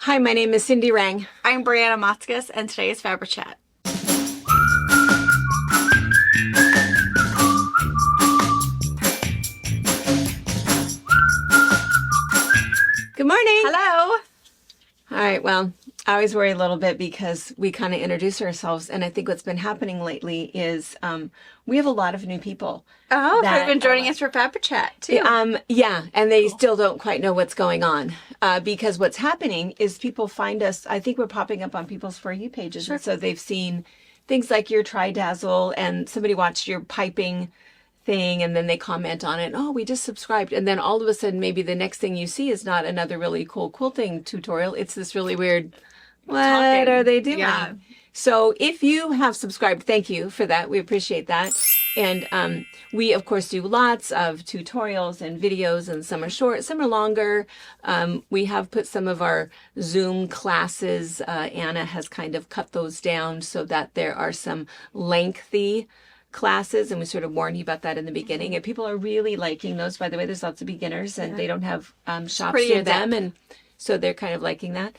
Hi, my name is Cindy Rang. I'm Brianna Motzkus, and today is Fab Chat. Good morning. Hello. All right, well, I always worry a little bit because we kind of introduce ourselves, and I think what's been happening lately is we have a lot of new people. Oh, so you've been joining us for Fab Chat, too. Yeah, and they still don't quite know what's going on because what's happening is people find us, I think we're popping up on people's For You pages, and so they've seen things like your Tri-Dazzle, and somebody watched your piping thing, and then they comment on it. Oh, we just subscribed. And then all of a sudden, maybe the next thing you see is not another really cool quilting tutorial. It's this really weird, what are they doing? Yeah. So if you have subscribed, thank you for that. We appreciate that. And we, of course, do lots of tutorials and videos, and some are short, some are longer. We have put some of our Zoom classes. Anna has kind of cut those down so that there are some lengthy classes, and we sort of warned you about that in the beginning, and people are really liking those. By the way, there's lots of beginners, and they don't have shops near them, and so they're kind of liking that.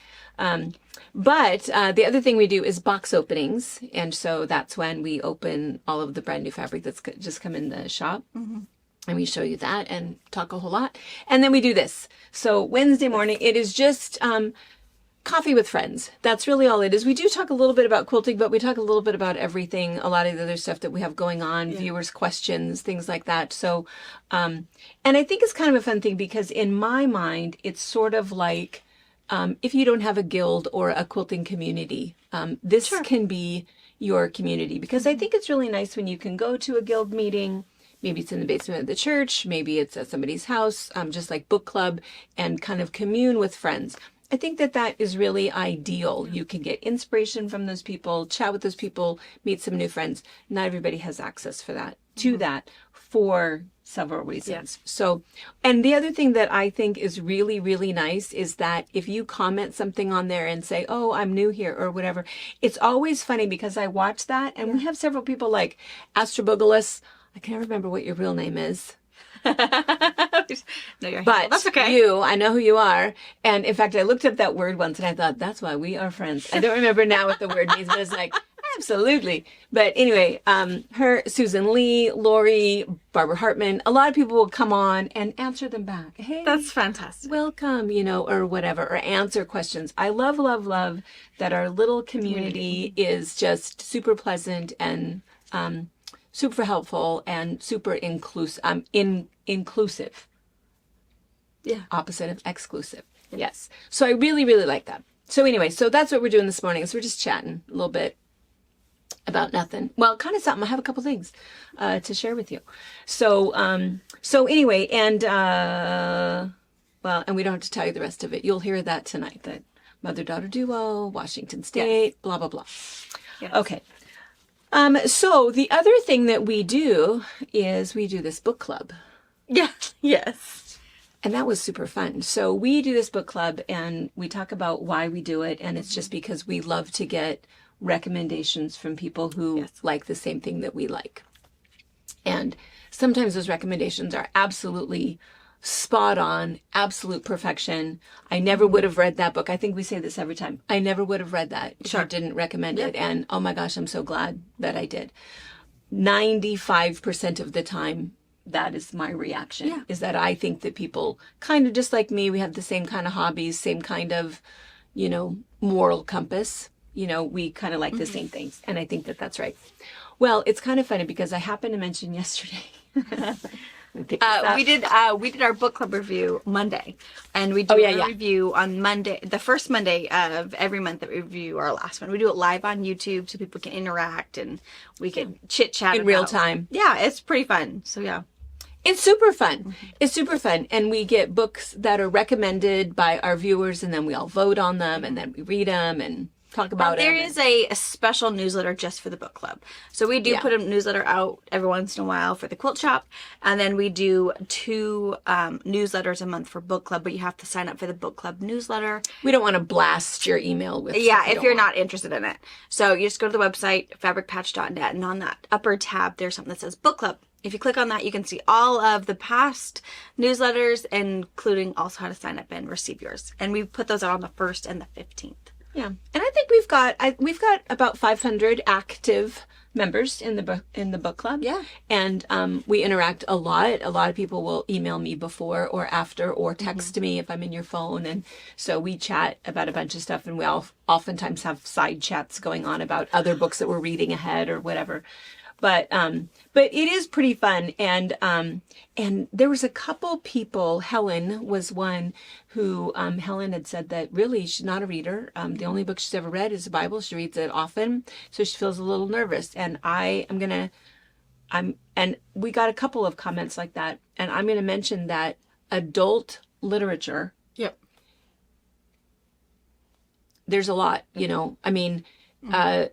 But the other thing we do is box openings, and so that's when we open all of the brand new fabric that's just come in the shop. And we show you that and talk a whole lot. And then we do this. So Wednesday morning, it is just coffee with friends. That's really all it is. We do talk a little bit about quilting, but we talk a little bit about everything, a lot of the other stuff that we have going on, viewers' questions, things like that. So, and I think it's kind of a fun thing because in my mind, it's sort of like if you don't have a guild or a quilting community, this can be your community, because I think it's really nice when you can go to a guild meeting. Maybe it's in the basement of the church, maybe it's at somebody's house, just like book club, and kind of commune with friends. I think that that is really ideal. You can get inspiration from those people, chat with those people, meet some new friends. Not everybody has access for that, to that, for several reasons. So, and the other thing that I think is really, really nice is that if you comment something on there and say, oh, I'm new here or whatever, it's always funny because I watch that, and we have several people like Astrobogalus. I can't remember what your real name is. No, but that's okay. I know who you are. And in fact, I looked up that word once and I thought, that's why we are friends. I don't remember now what the word means, but it's like, absolutely. But anyway, her, Susan Lee, Lori, Barbara Hartman, a lot of people will come on and answer them back. Hey, that's fantastic. Welcome, or whatever, or answer questions. I love, love, love that our little community is just super pleasant and super helpful and super inclusive. Inclusive. Yeah. Opposite of exclusive. Yes. So I really, really like that. So anyway, so that's what we're doing this morning. So we're just chatting a little bit about nothing. Well, kind of something. I have a couple things to share with you. So anyway, and and we don't have to tell you the rest of it. You'll hear that tonight. That mother-daughter duo, Washington State, blah blah blah. Yes. Okay. So the other thing that we do is we do this book club. Yeah. Yes. And that was super fun. So we do this book club and we talk about why we do it. And it's just because we love to get recommendations from people who like the same thing that we like. And sometimes those recommendations are absolutely spot on, absolute perfection. I never would have read that book. I think we say this every time. I never would have read that if you didn't recommend it. And oh my gosh, I'm so glad that I did. 95% of the time, that is my reaction, is that I think that people kind of just like me, we have the same kind of hobbies, same kind of, moral compass. We kind of like the same things. And I think that that's right. Well, it's kind of funny because I happened to mention yesterday. We did our book club review Monday, and we do a review on Monday, the first Monday of every month that we review our last one. We do it live on YouTube so people can interact and we can chit chat in real time. Yeah, it's pretty fun. So yeah. It's super fun. It's super fun. And we get books that are recommended by our viewers, and then we all vote on them, and then we read them and talk about it. There is a special newsletter just for the book club. So we do put a newsletter out every once in a while for the quilt shop, and then we do 2 newsletters a month for book club, but you have to sign up for the book club newsletter. We don't want to blast your email with if you're not interested in it. So you just go to the website, fabricpatch.net, and on that upper tab, there's something that says book club. If you click on that, you can see all of the past newsletters, including also how to sign up and receive yours. And we put those out on the 1st and the 15th. Yeah. And I think we've got about 500 active members in the book club. Yeah. And we interact a lot. A lot of people will email me before or after or text me if I'm in your phone. And so we chat about a bunch of stuff, and we oftentimes have side chats going on about other books that we're reading ahead or whatever. But it is pretty fun. And there was a couple people, Helen was one who, Helen had said that really she's not a reader. The only book she's ever read is the Bible. She reads it often. So she feels a little nervous. And and we got a couple of comments like that. And I'm going to mention that adult literature. Yep. There's a lot, I mean,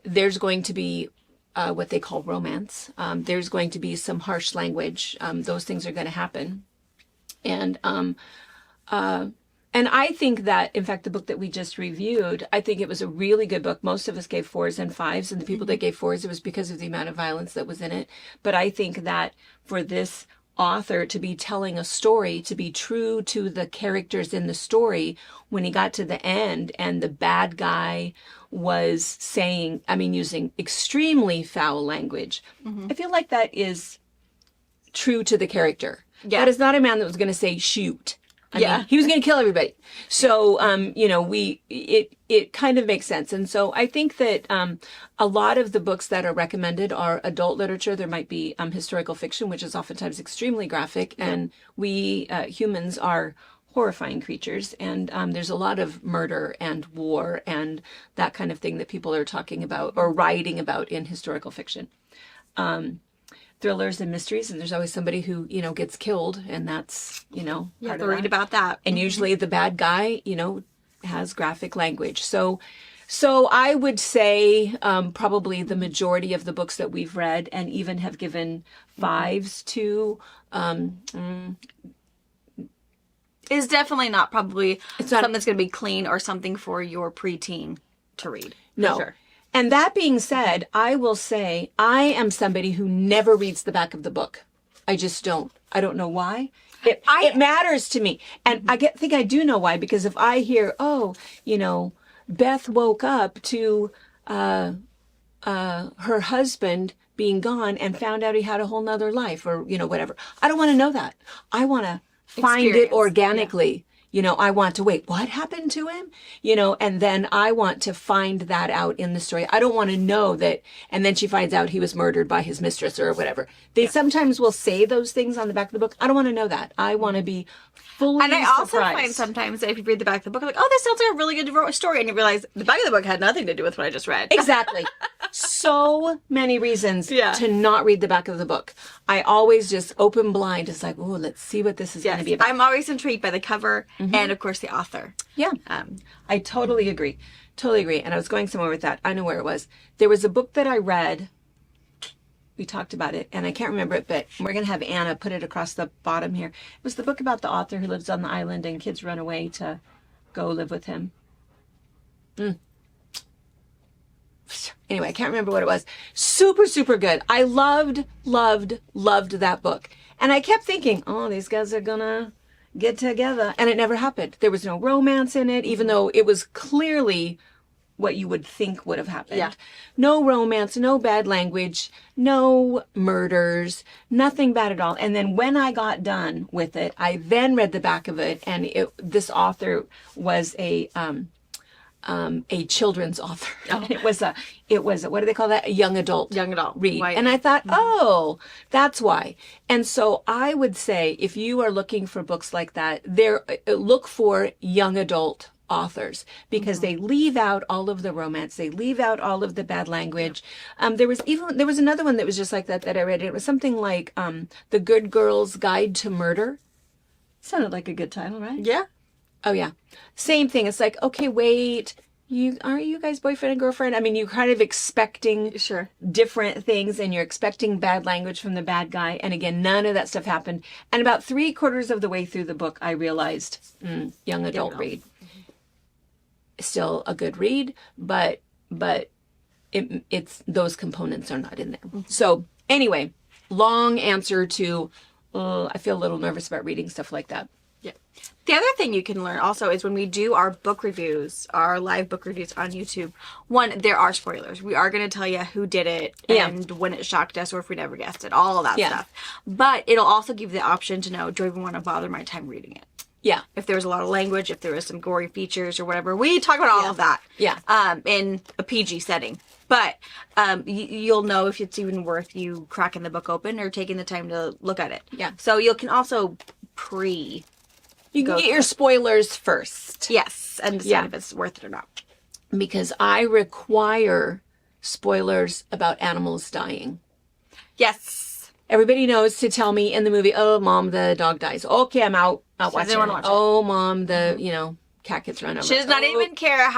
there's going to be what they call romance. There's going to be some harsh language. Those things are going to happen. And I think that, in fact, the book that we just reviewed, I think it was a really good book. Most of us gave 4s and 5s, and the people that gave 4s, it was because of the amount of violence that was in it. But I think that for this author to be telling a story, to be true to the characters in the story, when he got to the end and the bad guy was saying, using extremely foul language, I feel like that is true to the character. Yeah. That is not a man that was going to say shoot. I mean, he was going to kill everybody. So, it kind of makes sense. And so I think that a lot of the books that are recommended are adult literature. There might be historical fiction, which is oftentimes extremely graphic. Yeah. And we humans are horrifying creatures. And there's a lot of murder and war and that kind of thing that people are talking about or writing about in historical fiction. Thrillers and mysteries, and there's always somebody who you gets killed, and that's you have to read about that. And usually the bad guy has graphic language. So I would say probably the majority of the books that we've read and even have given 5s to is definitely not probably something that's going to be clean or something for your preteen to read. No. Sure. And that being said, I will say I am somebody who never reads the back of the book. I just don't. I don't know why. It matters to me. And I think I do know why, because if I hear, Beth woke up to her husband being gone and found out he had a whole nother life or, whatever. I don't want to know that. I want to find it organically. Yeah. I want to wait, what happened to him? And then I want to find that out in the story. I don't want to know that, and then she finds out he was murdered by his mistress or whatever. They sometimes will say those things on the back of the book. I don't want to know that. I want to be fully And I also find sometimes that if you read the back of the book, I'm like, oh, this sounds like a really good story. And you realize the back of the book had nothing to do with what I just read. Exactly. So many reasons to not read the back of the book. I always just open blind. It's like, oh, let's see what this is going to be about. I'm always intrigued by the cover and, of course, the author. Yeah. I totally agree. Totally agree. And I was going somewhere with that. I know where it was. There was a book that I read. We talked about it, and I can't remember it, but we're going to have Anna put it across the bottom here. It was the book about the author who lives on the island and kids run away to go live with him. Anyway, I can't remember what it was. Super, super good. I loved that book. And I kept thinking, oh, these guys are gonna get together. And it never happened. There was no romance in it, even though it was clearly what you would think would have happened. Yeah. No romance, no bad language, no murders, nothing bad at all. And then when I got done with it, I then read the back of it, and this author was a children's author. Oh. It was what do they call that? A young adult read. Right. And I thought, oh, that's why. And so I would say, if you are looking for books like that, look for young adult authors, because they leave out all of the romance. They leave out all of the bad language. There was another one that was just like that I read. It was something like The Good Girl's Guide to Murder. Sounded like a good title, right? Yeah. Oh, yeah. Same thing. It's like, okay, wait, aren't you guys boyfriend and girlfriend? I mean, you're kind of expecting different things, and you're expecting bad language from the bad guy. And again, none of that stuff happened. And about 3/4 of the way through the book, I realized, young adult read. Still a good read, but it's those components are not in there. So anyway, long answer to, I feel a little nervous about reading stuff like that. Yeah. The other thing you can learn also is when we do our book reviews, our live book reviews on YouTube, one, there are spoilers. We are going to tell you who did it and when it shocked us or if we never guessed it, all of that stuff. But it'll also give you the option to know, do I even want to bother my time reading it? Yeah. If there was a lot of language, if there was some gory features or whatever. We talk about all of that. Yeah. In a PG setting. But you'll know if it's even worth you cracking the book open or taking the time to look at it. Yeah. So you can also You can get your spoilers first. Yes, and decide if it's worth it or not. Because I require spoilers about animals dying. Yes. Everybody knows to tell me in the movie, oh, Mom, the dog dies. Okay, I'm out. I'll watch it. Oh, Mom, the, cat gets run over. She does not even care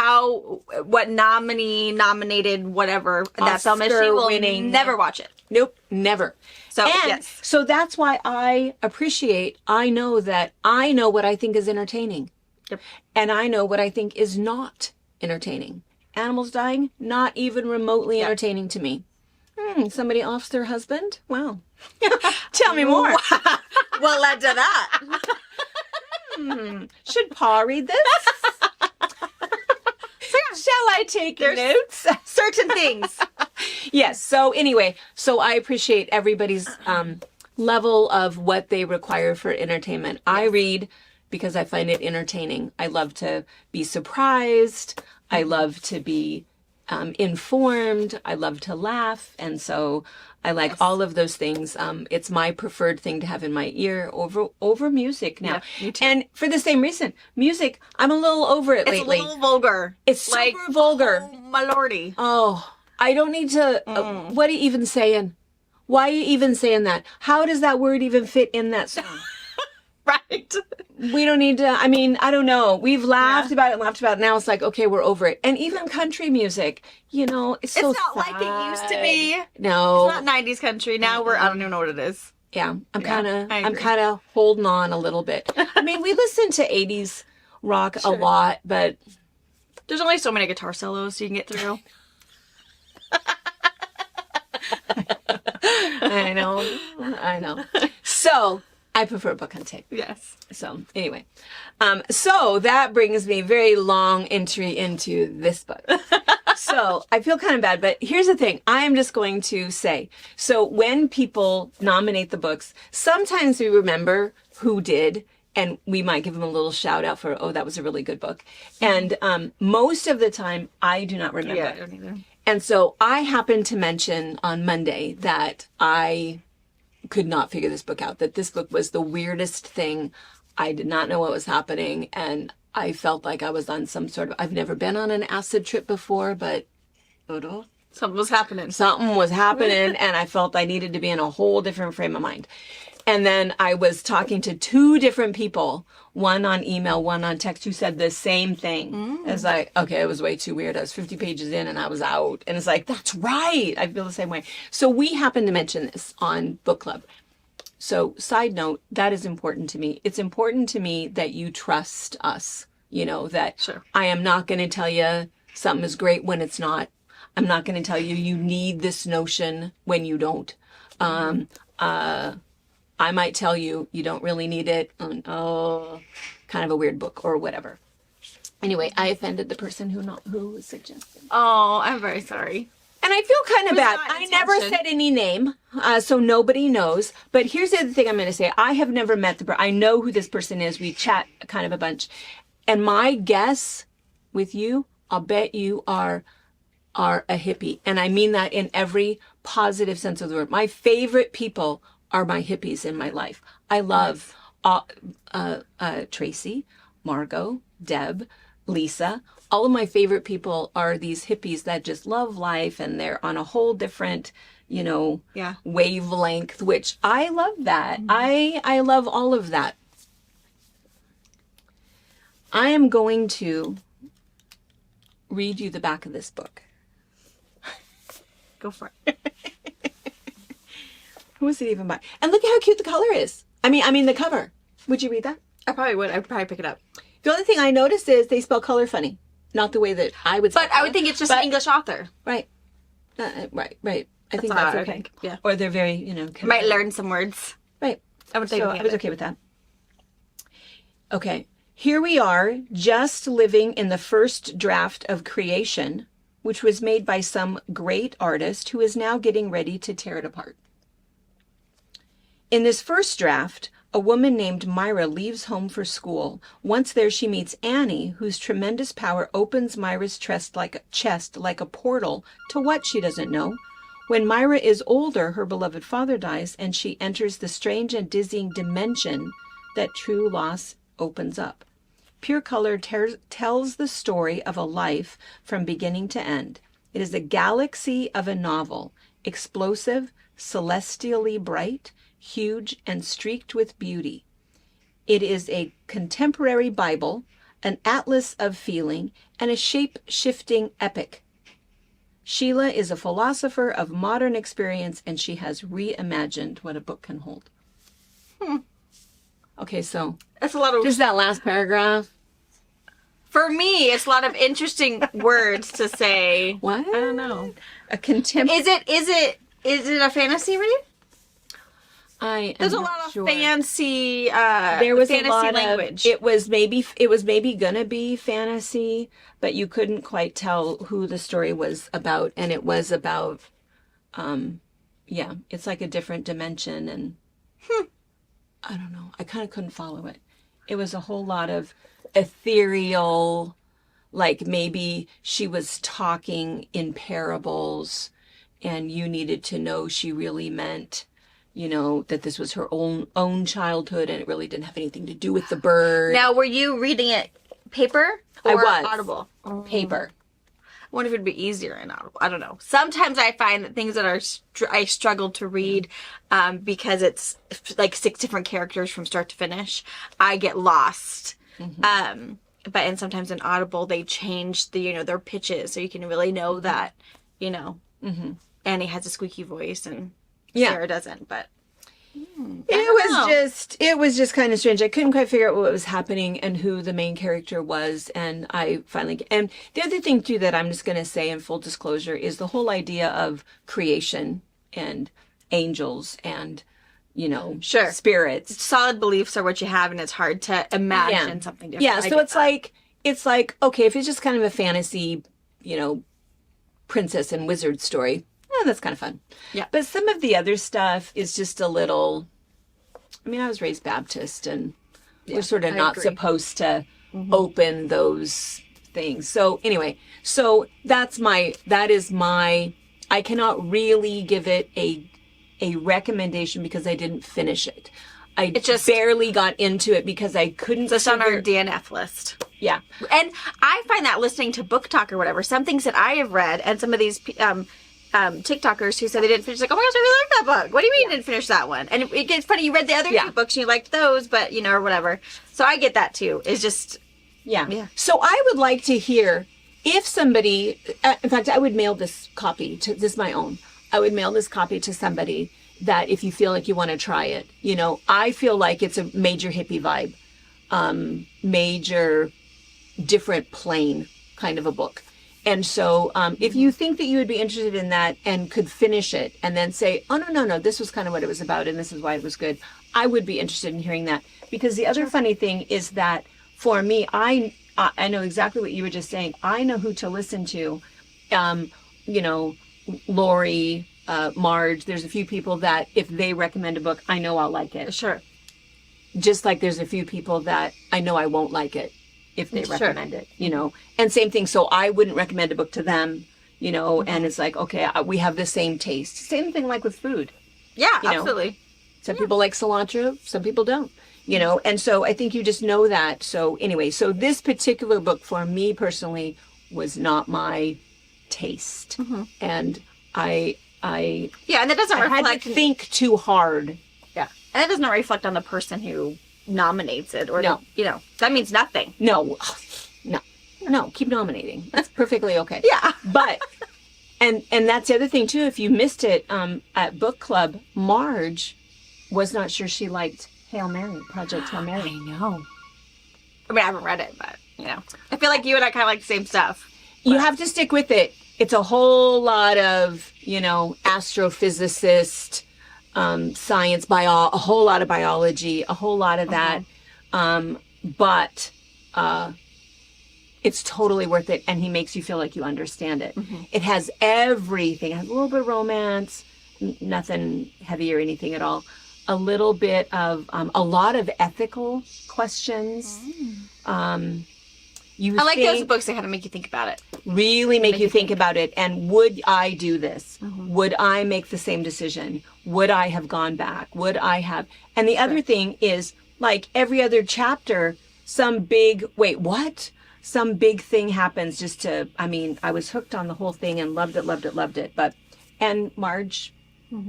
what nominated, whatever that film is. She will never watch it. Nope, never. So, so that's why I know that I know what I think is entertaining. Yep. And I know what I think is not entertaining. Animals dying, not even remotely entertaining to me. Somebody offs their husband? Wow. Tell me more. What led to that? Should Pa read this? Shall I take notes? Certain things. Yes. So anyway, I appreciate everybody's level of what they require for entertainment. Yes. I read because I find it entertaining. I love to be surprised. I love to be informed. I love to laugh. And so I like all of those things. It's my preferred thing to have in my ear over music now. Yeah, me too. And for the same reason, music, I'm a little over it lately. It's a little vulgar. It's super vulgar. Oh, my lordy. Oh, I don't need to, what are you even saying? Why are you even saying that? How does that word even fit in that song? Right. We don't need to, I don't know. We've laughed about it. Now it's like, okay, we're over it. And even country music, it's so It's not like it used to be. No. It's not 90s country. Now I don't even know what it is. Yeah. I'm kind of holding on a little bit. We listen to 80s rock a lot, but there's only so many guitar solos you can get through. I know. So, I prefer book on tape. Yes. So, anyway. So, that brings me very long entry into this book. So, I feel kind of bad, but here's the thing. I am just going to say, so when people nominate the books, sometimes we remember who did, and we might give them a little shout out for, that was a really good book. And most of the time, I do not remember. Yeah, I don't either. And so, I happened to mention on Monday that I could not figure this book out, that this book was the weirdest thing. I did not know what was happening, and I felt like I was on some sort of, I've never been on an acid trip before, but something was happening. And I felt I needed to be in a whole different frame of mind. And then I was talking to two different people, one on email, one on text, who said the same thing. It's like, okay, it was way too weird. I was 50 pages in and I was out. And it's like, that's right. I feel the same way. So we happened to mention this on book club. So side note, that is important to me. It's important to me that you trust us, that sure. I am not going to tell you something is great when it's not. I'm not going to tell you you need this notion when you don't. I might tell you you don't really need it. Kind of a weird book or whatever. Anyway, I offended the person who suggested. Oh, I'm very sorry. And I feel kind of bad. I never said any name, so nobody knows. But here's the other thing I'm going to say. I have never met I know who this person is. We chat kind of a bunch. And my guess with you, I'll bet you are a hippie. And I mean that in every positive sense of the word. My favorite people are my hippies in my life. I love Tracy, Margot, Deb, Lisa. All of my favorite people are these hippies that just love life, and they're on a whole different, wavelength, which I love that. I love all of that. I am going to read you the back of this book. Go for it. Who is it even by? And look at how cute the color is. I mean the cover. Would you read that? I probably would. I'd probably pick it up. The only thing I noticed is they spell color funny. Not the way that I would spell But I would think it's just an English author. Right. Right. I think that's okay. Yeah. Or they're very, Might learn some words. Right. I was okay with that. Okay. Here we are, just living in the first draft of creation, which was made by some great artist who is now getting ready to tear it apart. In this first draft, a woman named Myra leaves home for school. Once there, she meets Annie, whose tremendous power opens Myra's chest like a portal to what she doesn't know. When Myra is older, her beloved father dies, and she enters the strange and dizzying dimension that true loss opens up. Pure Color tells the story of a life from beginning to end. It is a galaxy of a novel, explosive, celestially bright, huge, and streaked with beauty. It is a contemporary Bible, an atlas of feeling, and a shape-shifting epic. Sheila is a philosopher of modern experience, and she has reimagined what a book can hold. Okay, so that's a lot of... Just that last paragraph. For me, it's a lot of interesting words to say. What? I don't know. A contemporary... Is it a fantasy read? There's a lot of fancy there was fantasy a lot language. It was maybe gonna be fantasy, but you couldn't quite tell who the story was about, and it was about it's like a different dimension, and I don't know. I kind of couldn't follow it. It was a whole lot of ethereal, like maybe she was talking in parables and you needed to know she really meant, that this was her own childhood and it really didn't have anything to do with the bird. Now, were you reading it paper or I was. Audible? Paper. I wonder if it'd be easier in Audible. I don't know. Sometimes I find that things that I struggle to read because it's like 6 different characters from start to finish. I get lost. But sometimes in Audible they change their pitches so you can really know that Annie has a squeaky voice and Sarah doesn't. But it was just kind of strange. I couldn't quite figure out what was happening and who the main character was, and and the other thing too that I'm just going to say in full disclosure is the whole idea of creation and angels and spirits. Solid beliefs are what you have, and it's hard to imagine something different. Yeah, so it's like okay, if it's just kind of a fantasy, princess and wizard story, that's kind of fun. Yeah. But some of the other stuff is just a little, I was raised Baptist, and we're sort of not supposed to open those things. So anyway, that is my, I cannot really give it a recommendation because I didn't finish it. I just barely got into it because I couldn't. Just on our DNF list. Yeah. And I find that listening to Book Talk or whatever, some things that I have read and some of these TikTokers who said they didn't finish, like, oh my gosh, I really like that book. What do you mean you didn't finish that one? And it gets funny. You read the other 2 books and you liked those, but or whatever. So I get that too. It's just, yeah. So I would like to hear if somebody, in fact, I would mail this copy to, this is my own. I would mail this copy to somebody that if you feel like you want to try it, I feel like it's a major hippie vibe, major different plane kind of a book. And so if you think that you would be interested in that and could finish it and then say, oh, no, this was kind of what it was about and this is why it was good, I would be interested in hearing that. Because the other funny thing is that for me, I know exactly what you were just saying. I know who to listen to. Lori, Marge, there's a few people that if they recommend a book, I know I'll like it. Sure. Just like there's a few people that I know I won't like it if they recommend it, and same thing. So I wouldn't recommend a book to them, and it's like, okay, we have the same taste. Same thing like with food. Yeah, absolutely. Some people like cilantro, some people don't, and so I think you just know that. So anyway, so this particular book for me personally was not my taste. And and that doesn't reflect. I had to think too hard. Yeah. And that doesn't reflect on the person who nominates it or that means nothing. No, keep nominating. That's perfectly okay. Yeah. But and that's the other thing too, if you missed it at book club, Marge was not sure she liked Project Hail Mary. I know. I haven't read it, but I feel like you and I kind of like the same stuff. You have to stick with it. it's a whole lot of, you know, astrophysicist, science, a whole lot of biology, a whole lot of that. But it's totally worth it. And he makes you feel like you understand it. It has everything. It has a little bit of romance, nothing heavy or anything at all. A little bit of, a lot of ethical questions. I like those books that kind of make you think about it. Really make you think about it. And would I do this? Would I make the same decision? Would I have gone back? Would I have? And the other thing is, like every other chapter, some big thing happens just to, I mean, I was hooked on the whole thing and loved it. And Marge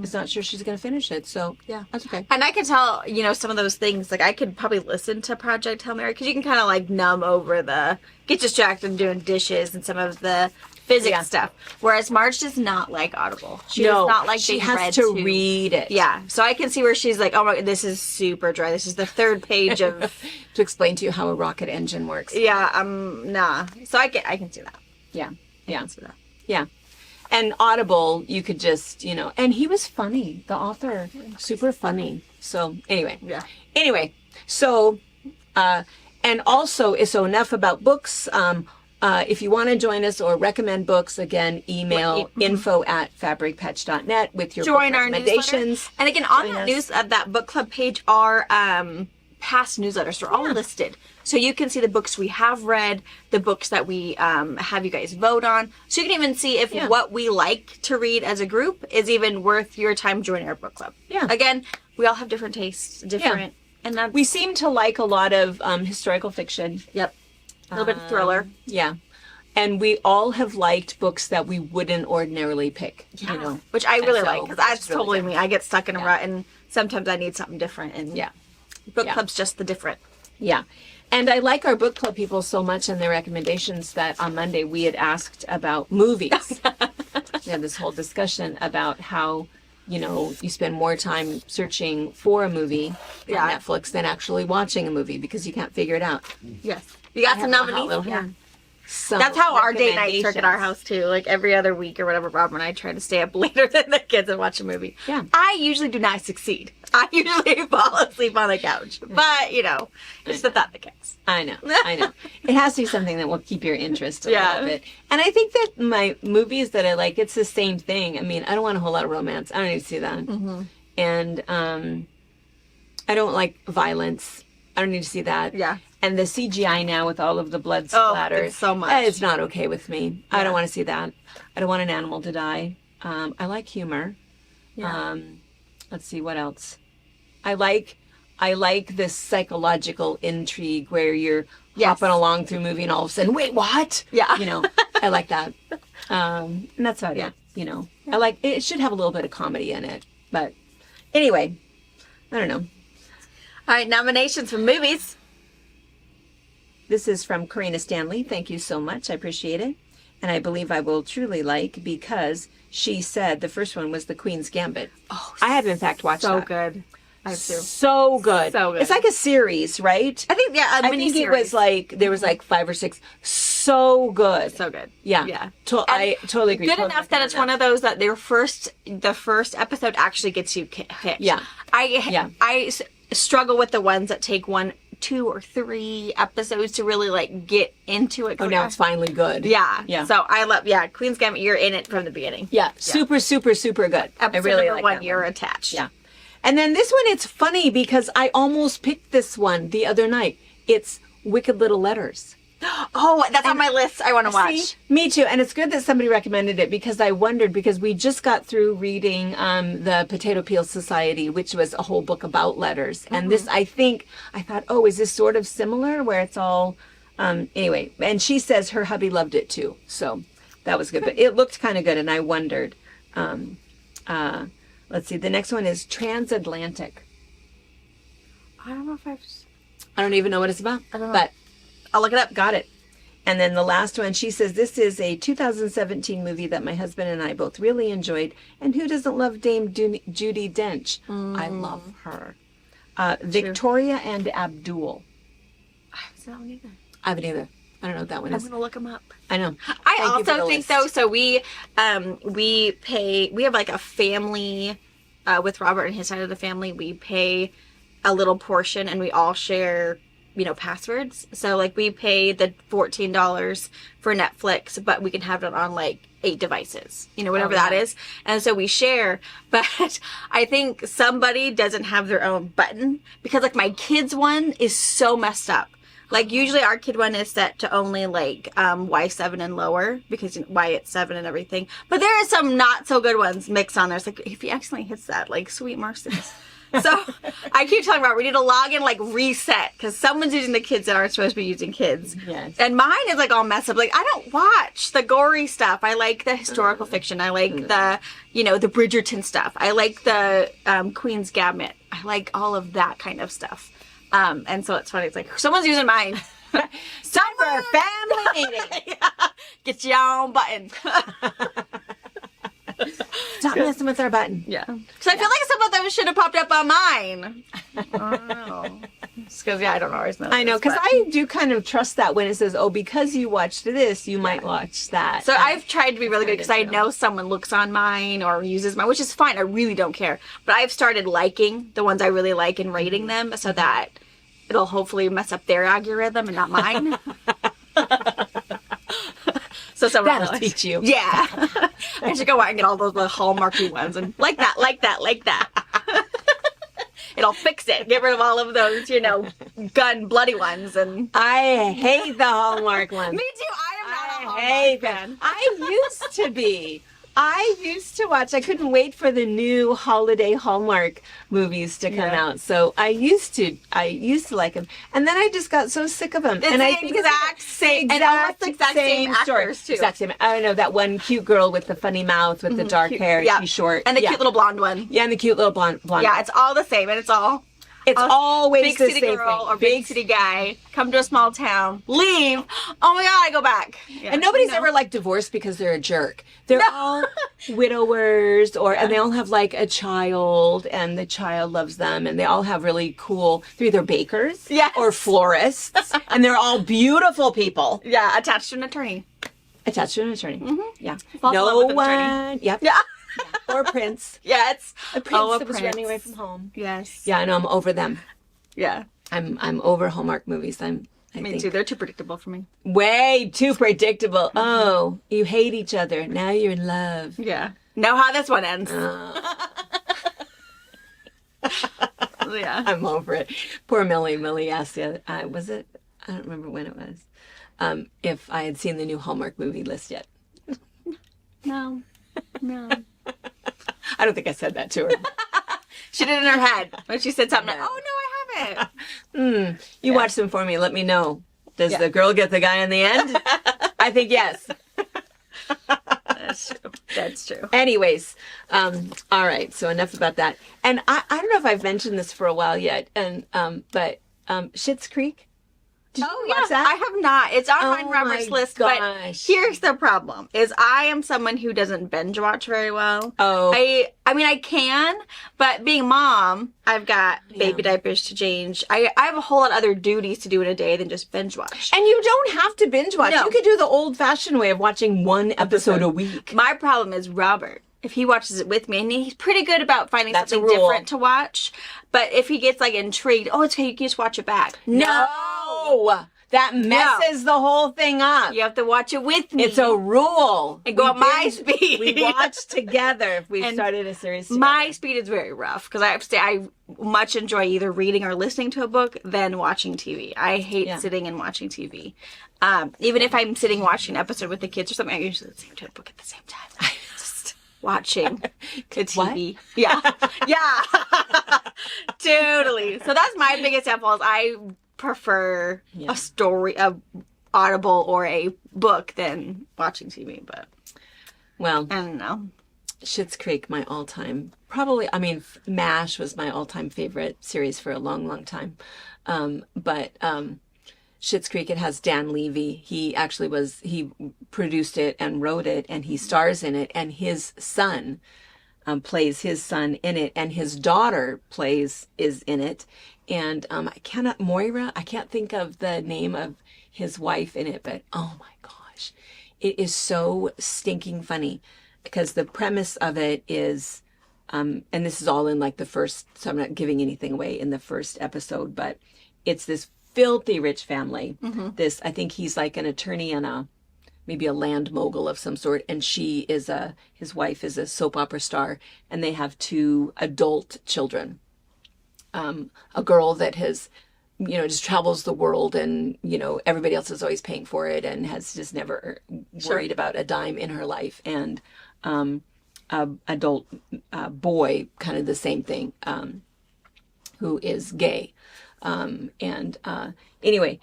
is not sure she's going to finish it. So yeah, that's okay. And I can tell, you know, some of those things, like I could probably listen to Project Hail Mary because you can kind of like numb over get distracted and doing dishes and some of the physics stuff. Whereas Marge does not like Audible. She does not like she being has read to read it. Yeah. So I can see where she's like, oh my, this is super dry. This is the third page of to explain to you how a rocket engine works. Yeah. Nah. So I can see that. Yeah. I can see that. Yeah. And Audible, you could just, you know, and he was funny. The author, super funny. So anyway. Yeah. Anyway, so, and also, so enough about books. If you want to join us or recommend books, again, email info@fabricpatch.net with your join book our recommendations. Newsletter. And again, on that book club page are past newsletters. They're all listed. So you can see the books we have read, the books that we have you guys vote on. So you can even see if what we like to read as a group is even worth your time joining our book club. Yeah. Again, we all have different tastes, and that's... We seem to like a lot of historical fiction. Yep. A little bit of thriller. Yeah. And we all have liked books that we wouldn't ordinarily pick, you know. Which I really like, because that's totally me. I get stuck in a rut, and sometimes I need something different. And book club's just the different. Yeah. And I like our book club people so much and their recommendations that on Monday we had asked about movies. We had this whole discussion about how, you know, you spend more time searching for a movie on Netflix than actually watching a movie because you can't figure it out. Yes. You got some nominees? Yeah. That's how our date nights work at our house too. Like every other week or whatever, Rob and I try to stay up later than the kids and watch a movie. Yeah. I usually do not succeed. I usually fall asleep on the couch. But, you know, it's the thought that counts. I know. It has to be something that will keep your interest a little bit. And I think that my movies that I like, it's the same thing. I mean, I don't want a whole lot of romance. I don't need to see that. And I don't like violence. I don't need to see that. Yeah. And the CGI now with all of the blood splatter. It's so much. It's not okay with me. I don't want to see that. I don't want an animal to die. I like humor. Yeah. Let's see, what else? I like this psychological intrigue where you're hopping along through a movie and all of a sudden, wait, what? Yeah. You know, I like that. And that's about it. You know, I like, it should have a little bit of comedy in it. But anyway, I don't know. All right, nominations for movies. This is from Karina Stanley. Thank you so much. I appreciate it. And I believe I will truly like because she said the first one was The Queen's Gambit. Oh, I have in fact watched that. So good. I have too. So good. So good. It's like a series, right? I think, I think it was like, there was like 5 or 6. So good. So good. Yeah. Yeah. I totally agree. Good enough that it's one of those that the first episode actually gets you hooked. Yeah. I struggle with the ones that take 1, 2, or 3 episodes to really like get into it. Oh, now it's finally good. Yeah. So I love, Queen's Gambit, you're in it from the beginning. Yeah. Super, super, super good. Episode I really number like 1, that you're one. attached. Yeah. And then this one, it's funny because I almost picked this one the other night. It's Wicked Little Letters. Oh, that's on my list. I want to watch. See? Me too. And it's good that somebody recommended it because I wondered, because we just got through reading the Potato Peel Society, which was a whole book about letters. And this, I thought, oh, is this sort of similar where it's all, anyway. And she says her hubby loved it too. So that was good. But it looked kind of good. And I wondered, let's see. The next one is Transatlantic. I don't know if I don't even know what it's about. I don't know. But I'll look it up. Got it. And then the last one, she says, this is a 2017 movie that my husband and I both really enjoyed. And who doesn't love Dame Judi Dench? I love her. Victoria and Abdul. I haven't seen that one either. I haven't either. I don't know what that one I'm is. gonna look them up. I know. I Thank you for also the think list. though, so we have like a family with Robert and his side of the family. We pay a little portion and we all share, passwords. So like we pay the $14 for Netflix, but we can have it on like 8 devices, whatever that is. And so we share, but I think somebody doesn't have their own button because like my kids one is so messed up. Like usually our kid one is set to only like Y7 and lower because Y it's 7 and everything. But there are some not so good ones mixed on there. It's like if he accidentally hits that, like sweet mercies. So I keep talking about we need to log in, like reset because someone's using the kids that aren't supposed to be using kids. Yes. And mine is like all messed up. Like I don't watch the gory stuff. I like the historical fiction. I like the the Bridgerton stuff. I like the Queen's Gambit. I like all of that kind of stuff. And so it's funny. It's like someone's using mine. Time for a family meeting. Yeah. Get your own button. Stop messing with our button. Yeah. Because I feel like some of them should have popped up on mine. Oh. Because I don't always know. I know, because I do kind of trust that when it says, "Oh, because you watched this, you might watch that." So I've tried to be really good because I know someone looks on mine or uses mine, which is fine. I really don't care. But I've started liking the ones I really like and rating them so that it'll hopefully mess up their algorithm and not mine. So that'll teach you. Yeah. I should go out and get all those Hallmarky ones and like that. It'll fix it. Get rid of all of those, gun bloody ones. And I hate the Hallmark ones. Me too. I am not a hate Hallmark fan. I used to be. I used to watch. I couldn't wait for the new holiday Hallmark movies to come out. So I used to like them, and then I just got so sick of them. It's and the I think exact same actors too. Exact same. I don't know that one cute girl with the funny mouth with the dark hair. Yeah. She's short, and the cute little blonde one. Yeah, and the cute little blonde. Yeah, it's all the same, and it's always big the city same girl thing. or big city guy come to a small town, leave. Oh my god, I go back. Yeah. And nobody's ever like divorced because they're a jerk. They're all widowers, and they all have like a child, and the child loves them, and they all have really cool. They're either bakers, or florists, and they're all beautiful people. Yeah, attached to an attorney. Mm-hmm. Yeah. No one. Yep. Yeah. Or a prince. Yes. A prince that was running away from home. Yes. Yeah, I know. I'm over them. Yeah. I'm over Hallmark movies. I think too. They're too predictable for me. Way too predictable. Oh, you hate each other. Now you're in love. Yeah. Know how this one ends. Yeah. I'm over it. Poor Millie. Millie asked was it? I don't remember when it was. If I had seen the new Hallmark movie list yet. No. I don't think I said that to her. She did in her head when she said something. Like, oh no, I haven't. You watch them for me. Let me know. Does the girl get the guy in the end? I think yes. That's true. Anyways, all right. So enough about that. And I don't know if I've mentioned this for a while yet. And but Schitt's Creek. Did you watch that? I have not. It's on mine Robert's list, gosh. but here's the problem: is I am someone who doesn't binge watch very well. Oh, I mean I can, but being mom, I've got baby diapers to change. I have a whole lot of other duties to do in a day than just binge watch. And you don't have to binge watch. No. You could do the old-fashioned way of watching one episode a week. My problem is Robert. If he watches it with me, and he's pretty good about finding That's something different to watch, but if he gets like intrigued, oh, it's okay, you can just watch it back. No, that messes the whole thing up. You have to watch it with me. It's a rule. And go at my speed. We watch together if we started a series together. My speed is very rough because I have to say I much enjoy either reading or listening to a book than watching TV. I hate sitting and watching TV. Even if I'm sitting watching an episode with the kids or something, I usually listen to a book at the same time. Just watching the TV. What? Yeah. Totally. So that's my biggest example is I prefer a story, a Audible or a book than watching TV, but well, I don't know. Schitt's Creek, my all-time, probably, I mean, MASH was my all-time favorite series for a long, long time. But Schitt's Creek, it has Dan Levy. He actually he produced it and wrote it, and he stars in it, and his son plays his son in it, and his daughter is in it. And I can't think of the name of his wife in it, but oh my gosh, it is so stinking funny because the premise of it is, and this is all in like the first, so I'm not giving anything away in the first episode, but it's this filthy rich family. This, I think he's like an attorney and maybe a land mogul of some sort, and his wife is a soap opera star, and they have 2 adult children. A girl that has, just travels the world, and, everybody else is always paying for it and has just never worried about a dime in her life. And adult boy, kind of the same thing, who is gay. Anyway,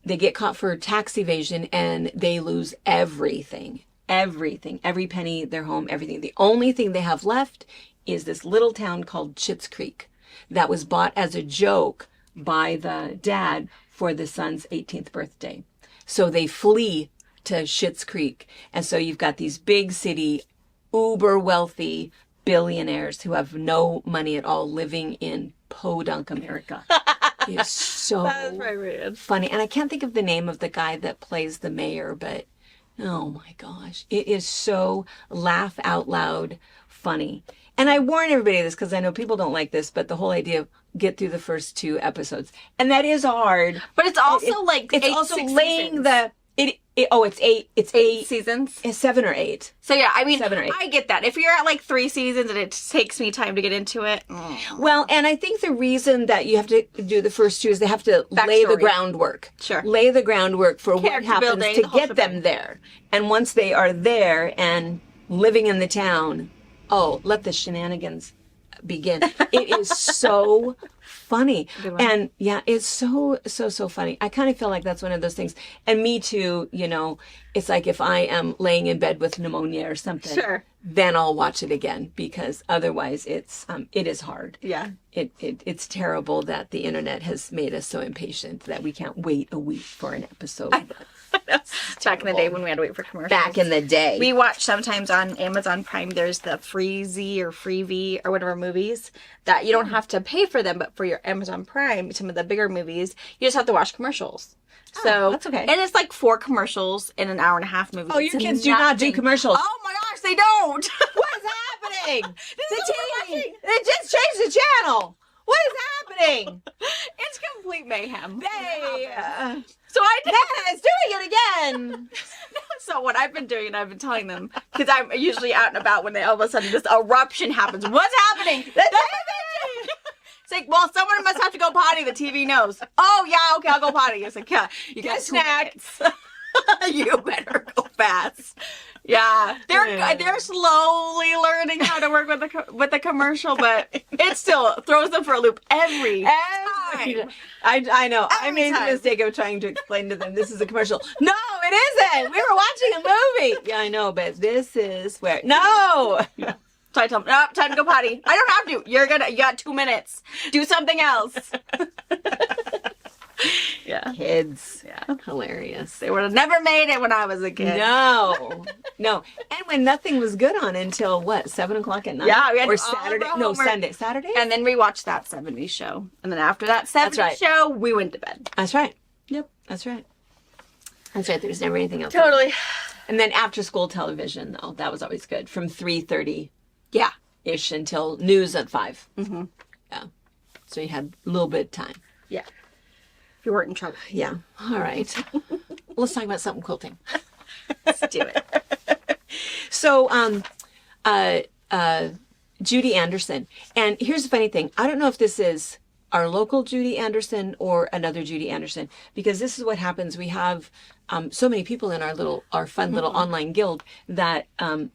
they get caught for tax evasion and they lose everything, every penny, their home, everything. The only thing they have left is this little town called Schitt's Creek that was bought as a joke by the dad for the son's 18th birthday. So they flee to Schitt's Creek. And so you've got these big city, uber wealthy billionaires who have no money at all living in podunk America. It's so funny. And I can't think of the name of the guy that plays the mayor, but oh my gosh, it is so laugh out loud funny. And I warn everybody of this because I know people don't like this, but the whole idea of get through the first 2 episodes. And that is hard. But it's also it's also laying seasons. It's 8 seasons. It's 7 or 8. So yeah, I mean, 7 or 8. I get that. If you're at like 3 seasons and it takes me time to get into it. Well, and I think the reason that you have to do the first 2 is they have to lay the groundwork. Sure. Lay the groundwork for what Character happens building, to the whole get them there. And once they are there and living in the town, let the shenanigans begin. It is so funny. And yeah, it's so funny. I kind of feel like that's one of those things. And me too, it's like if I am laying in bed with pneumonia or something, sure, then I'll watch it again because otherwise it is hard. Yeah. It's terrible that the internet has made us so impatient that we can't wait a week for an episode. Back in the day when we had to wait for commercials. Back in the day. We watch sometimes on Amazon Prime, there's the Freezy or Freevee or whatever movies that you don't have to pay for them, but for your Amazon Prime, some of the bigger movies, you just have to watch commercials. So that's okay. And it's like 4 commercials in an hour-and-a-half movie. Oh, your kids do not do commercials. Oh my gosh, they don't. What is happening? The TV. They just changed the channel. What is happening? It's complete mayhem. So Nana's doing it again. So what I've been doing, and I've been telling them, because I'm usually out and about when all of a sudden this eruption happens. What's happening? It's like, well, someone must have to go potty. The TV knows. Oh, yeah, okay, I'll go potty. It's like, yeah, you got snacks. You better go fast. Yeah, they're slowly learning how to work with the commercial, but it still throws them for a loop every time. I know. I made the mistake of trying to explain to them this is a commercial. No, it isn't. We were watching a movie. Yeah, I know, but this is where no. So I tell them, no, time to go potty. I don't have to. You got 2 minutes. Do something else. Yeah. Kids. Yeah. Hilarious. They would have never made it when I was a kid. No. And when nothing was good on until what, 7 o'clock at night? Yeah, we had or Saturday. No, Sunday. Saturday? And then we watched that 70s show. And then after that 70s show, we went to bed. That's right. Yep. That's right. There's never anything else. Totally. On. And then after school television, though, that was always good. From 3:30. Yeah. Ish until news at 5. Mm-hmm. Yeah. So you had a little bit of time. Yeah. If you weren't in trouble. Yeah. All right. Let's talk about something quilting. Let's do it. So, Judy Anderson. And here's the funny thing. I don't know if this is our local Judy Anderson or another Judy Anderson, because this is what happens. We have so many people in our fun little online guild that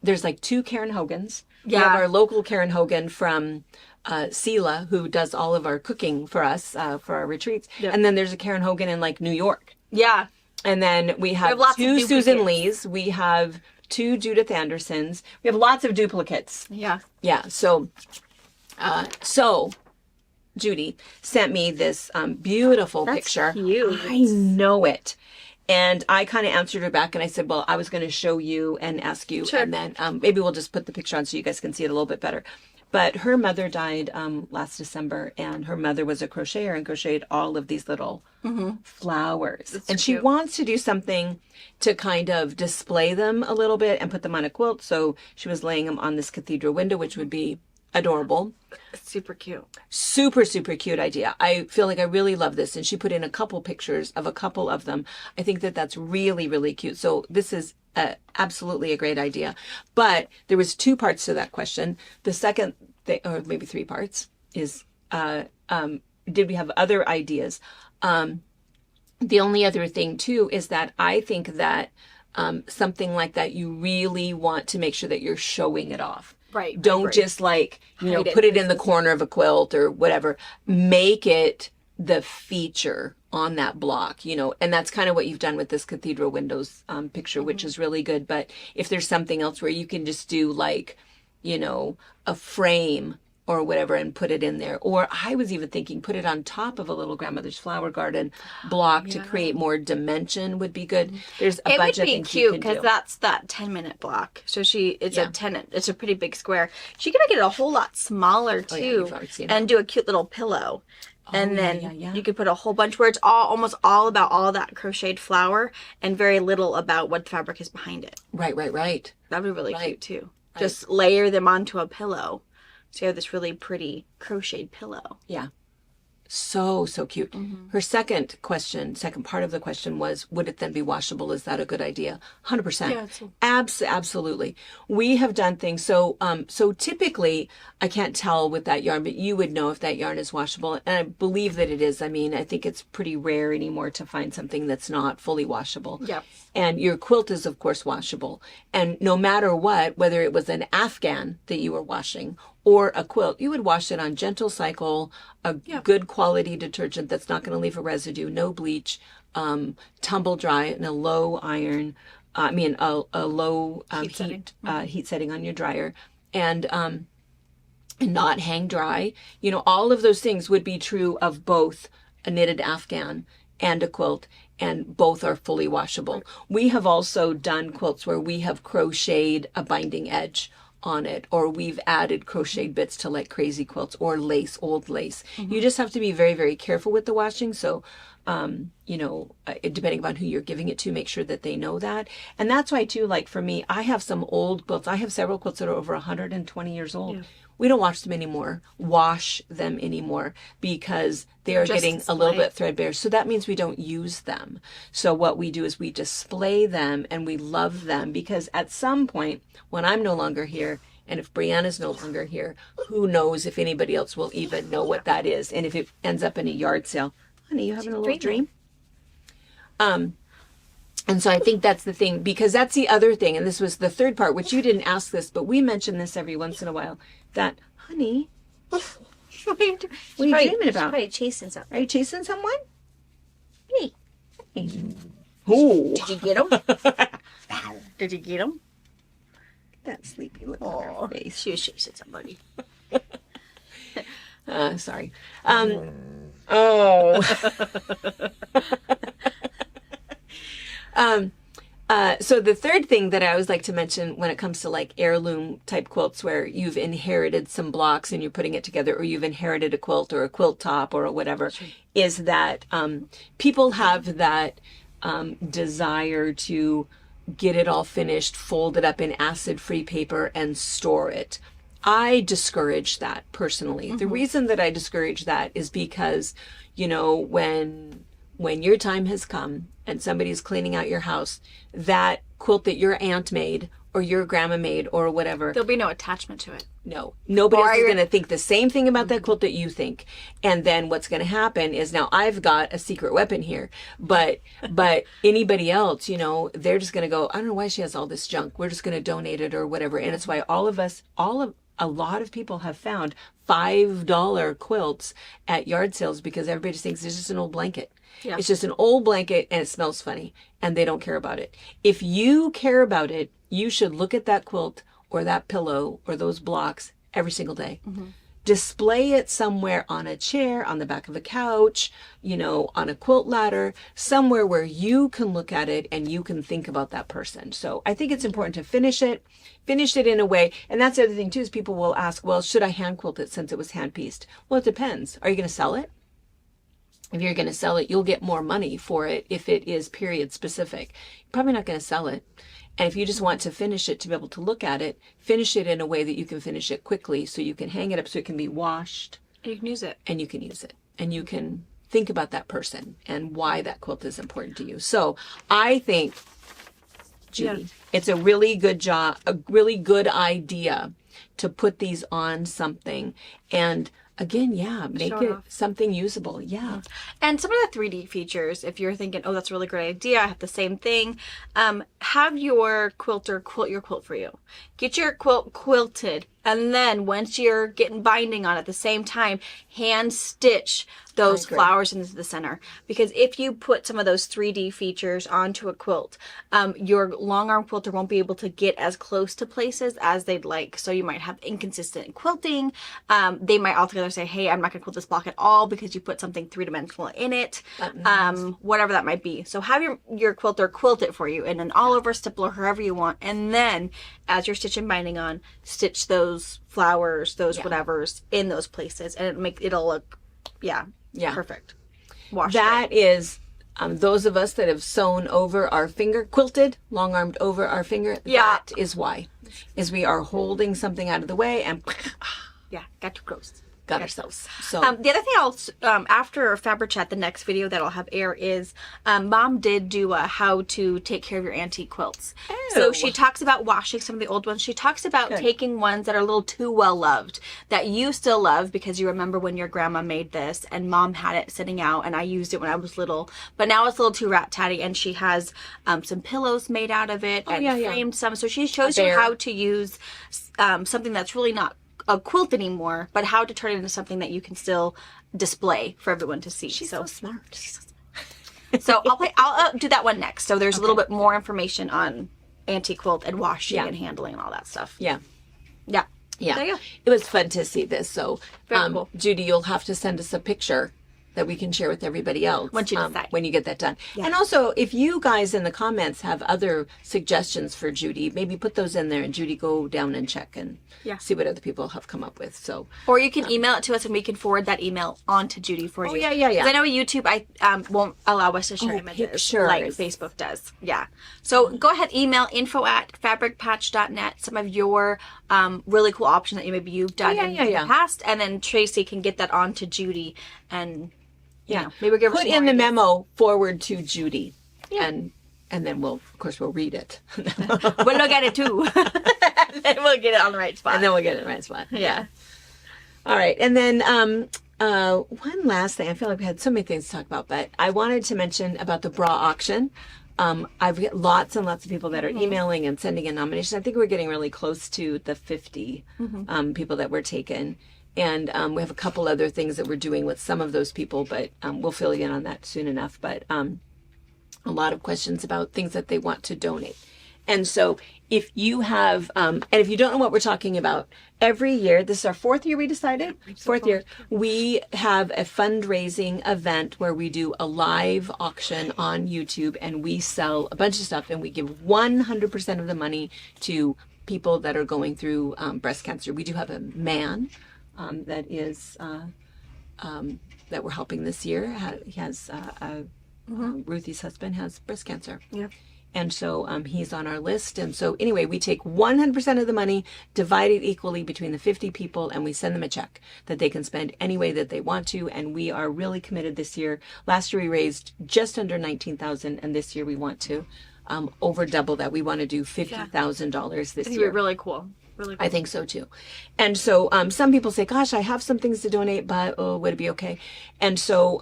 there's like 2 Karen Hogans. Yeah. We have our local Karen Hogan from Sela, who does all of our cooking for us for our retreats. Yep. And then there's a Karen Hogan in like New York. Yeah. And then we have 2 Susan Lees. We have 2 Judith Andersons. We have lots of duplicates. Yeah. Yeah. So Judy sent me this beautiful picture. Cute. I know it. And I kind of answered her back and I said, well, I was going to show you and ask you. Sure. And then maybe we'll just put the picture on so you guys can see it a little bit better. But her mother died last December, and her mother was a crocheter and crocheted all of these little flowers. That's and so she cute. wants to do something to kind of display them a little bit and put them on a quilt. So she was laying them on this cathedral window, which would be adorable. Super cute. Super, super cute idea. I feel like I really love this. And she put in a couple pictures of a couple of them. I think that that's really, really cute. So this is absolutely a great idea. But there was 2 parts to that question. The second thing, or maybe 3 parts, is did we have other ideas? The only other thing too is that I think that something like that, you really want to make sure that you're showing it off. Right. Don't right. just like, Hide it. put it in the corner of a quilt or whatever. Make it the feature on that block, and that's kind of what you've done with this cathedral windows picture, which is really good. But if there's something else where you can just do like, a frame or whatever and put it in there. Or I was even thinking put it on top of a little grandmother's flower garden block to create more dimension would be good. There's a bunch of things you can do. It would be cute because that's that 10-minute block. So it's a pretty big square. She could make it a whole lot smaller too and do a cute little pillow. And then you could put a whole bunch where it's almost all about all that crocheted flower and very little about what fabric is behind it. Right. That'd be really cute too. Right. Just layer them onto a pillow. So you have this really pretty crocheted pillow. Yeah. So cute. Her second part of the question was, would it then be washable? Is that a good idea? 100%. Yeah, Absolutely. We have done things. So typically, I can't tell with that yarn, but you would know if that yarn is washable. And I believe that it is. I mean, I think it's pretty rare anymore to find something that's not fully washable. Yep. And your quilt is, of course, washable. And no matter what, whether it was an Afghan that you were washing or a quilt, you would wash it on gentle cycle, a good quality detergent that's not going to leave a residue, no bleach, tumble dry in a low iron, a low heat setting on your dryer, and not hang dry. All of those things would be true of both a knitted Afghan and a quilt, and both are fully washable. Right. We have also done quilts where we have crocheted a binding edge on it, or we've added crocheted bits to like crazy quilts or old lace. You just have to be very, very careful with the washing. So, depending upon who you're giving it to, make sure that they know that. And that's why too, like for me, I have some old quilts. I have several quilts that are over 120 years old. Yeah. We don't wash them anymore, because they are getting a little bit threadbare. So that means we don't use them. So what we do is we display them and we love them, because at some point when I'm no longer here, and if Brianna's no longer here, who knows if anybody else will even know what that is. And if it ends up in a yard sale, honey, you having a little dream? And so I think that's the thing, because that's the other thing. And this was the third part, which you didn't ask this, but we mention this every once in a while, that, honey, what are you dreaming about? Probably chasing something. Are you chasing someone? Hey. Oh. Did you get him? Did you get him? That sleepy look on her face. She was chasing somebody. Sorry. So the third thing that I always like to mention when it comes to like heirloom type quilts, where you've inherited some blocks and you're putting it together, or you've inherited a quilt or a quilt top or whatever, is that people have that desire to get it all finished, fold it up in acid-free paper and store it. I discourage that personally. The reason that I discourage that is because, when your time has come and somebody's cleaning out your house, that quilt that your aunt made or your grandma made or whatever, there'll be no attachment to it. No. Nobody else is going to think the same thing about that quilt that you think. And then what's going to happen is, now I've got a secret weapon here, but anybody else, they're just going to go, I don't know why she has all this junk. We're just going to donate it or whatever. And it's why a lot of people have found $5 quilts at yard sales, because everybody just thinks it's just an old blanket. Yeah. It's just an old blanket and it smells funny, and they don't care about it. If you care about it, you should look at that quilt or that pillow or those blocks every single day. display it somewhere on a chair, on the back of a couch, you know, on a quilt ladder, somewhere where you can look at it and you can think about that person. So I think it's important to finish it in a way. And that's the other thing too, is people will ask, well, should I hand quilt it since it was hand pieced? Well, it depends. Are you going to sell it? If you're going to sell it, you'll get more money for it if it is period specific. You're probably not going to sell it. And if you just want to finish it to be able to look at it, finish it in a way that you can finish it quickly so you can hang it up so it can be washed. And you can use it. And you can use it. And you can think about that person and why that quilt is important to you. So I think, Judy, it's a really good job, a really good idea to put these on something. And again, make it something usable. Yeah. And some of the 3D features, if you're thinking, oh, that's a really great idea, I have the same thing, have your quilter quilt your quilt for you. Get your quilt quilted. And then once you're getting binding on at the same time, hand stitch those flowers into the center. Because if you put some of those 3D features onto a quilt, your long arm quilter won't be able to get as close to places as they'd like. So you might have inconsistent quilting. They might altogether say, hey, I'm not going to quilt this block at all because you put something 3-dimensional in it. Whatever that might be. So have your quilter quilt it for you in an all over stipple or however you want. And then as you're stitching binding on, stitch those flowers, those whatevers in those places, and it'll look perfect. Wash that is those of us that have sewn over our finger, quilted long armed over our finger, that is why, is we are holding something out of the way and got too close. Got ourselves. So the other thing after FabriChat, the next video that I'll have air is Mom did do a how to take care of your antique quilts. So she talks about washing some of the old ones. She talks about taking ones that are a little too well loved that you still love because you remember when your grandma made this and Mom had it sitting out and I used it when I was little, but now it's a little too rat tatty, and she has some pillows made out of it and framed some. So she shows you how to use something that's really not a quilt anymore, but how to turn it into something that you can still display for everyone to see. She's so smart. So I'll do that one next. So there's a little bit more information on antique quilt and washing and handling and all that stuff. Yeah. There you go. It was fun to see this. So Very cool. Judy, you'll have to send us a picture that we can share with everybody else once you decide. When you get that done. And also, if you guys in the comments have other suggestions for Judy, maybe put those in there and Judy go down and check and see what other people have come up with. So, or you can email it to us and we can forward that email on to Judy for you. Yeah. Because I know YouTube won't allow us to share images like Facebook does. Yeah. So go ahead, email info@fabricpatch.net some of your really cool options that you've done in the past, and then Tracy can get that on to Judy and maybe give her put in the memo forward to Judy, and then we'll read it. We'll look at it too, and then we'll get it on the right spot. Yeah. All right, and then one last thing. I feel like we had so many things to talk about, but I wanted to mention about the bra auction. I've got lots and lots of people that are emailing and sending in nominations. I think we're getting really close to the 50 people that were taken. And we have a couple other things that we're doing with some of those people, but we'll fill you in on that soon enough. But a lot of questions about things that they want to donate. And so if you have, and if you don't know what we're talking about, every year, this is our 4th year we decided, 4th year, we have a fundraising event where we do a live auction on YouTube and we sell a bunch of stuff and we give 100% of the money to people that are going through breast cancer. We do have a man that is that we're helping this year. He has Ruthie's husband has breast cancer. Yeah. And so he's on our list. And so anyway, we take 100% of the money, divide it equally between the 50 people, and we send them a check that they can spend any way that they want to. And we are really committed this year. Last year we raised just under $19,000, and this year we want to over double that. We want to do $50,000 this year. Really cool. Really cool. I think so too. And so some people say, gosh, I have some things to donate, but would it be okay? And so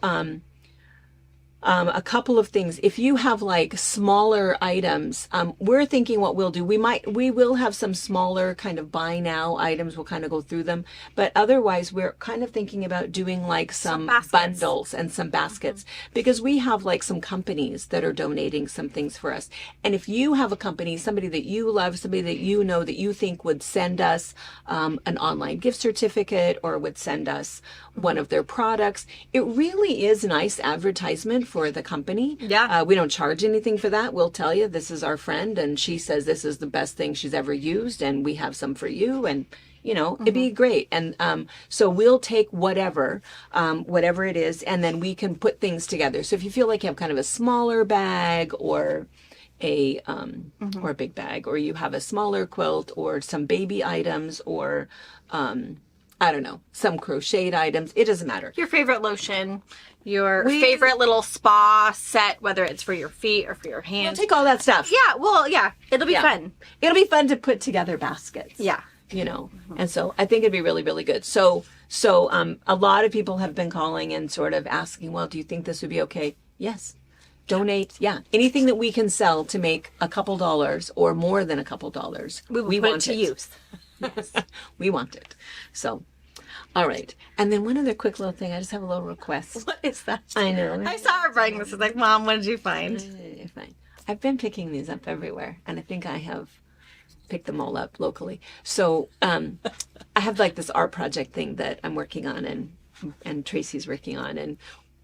a couple of things. If you have like smaller items, we're thinking what we'll do. We will have some smaller kind of buy now items. We'll kind of go through them, but otherwise we're kind of thinking about doing like some bundles and some baskets, because we have like some companies that are donating some things for us. And if you have a company, somebody that you love, somebody that you know that you think would send us an online gift certificate or would send us one of their products, it really is nice advertisement for the company. Yeah. We don't charge anything for that. We'll tell you this is our friend and she says this is the best thing she's ever used and we have some for you, and you know, it'd be great. And so we'll take whatever it is, and then we can put things together. So if you feel like you have kind of a smaller bag or a big bag, or you have a smaller quilt or some baby items or I don't know, some crocheted items, it doesn't matter. Your favorite lotion, your favorite little spa set, whether it's for your feet or for your hands. We'll take all that stuff. Yeah, well, yeah, it'll be fun. It'll be fun to put together baskets. Yeah. You know, and so I think it'd be really, really good. So a lot of people have been calling and sort of asking, well, do you think this would be okay? Yes. Donate. Yeah. Anything that we can sell to make a couple dollars or more than a couple dollars. We want to use. Yes. We want it. So, all right. And then one other quick little thing. I just have a little request. What is that? I know. I saw her buying this. I was like, Mom, what did you find? Fine. I've been picking these up everywhere, and I think I have picked them all up locally. So I have like this art project thing that I'm working on, and Tracy's working on, and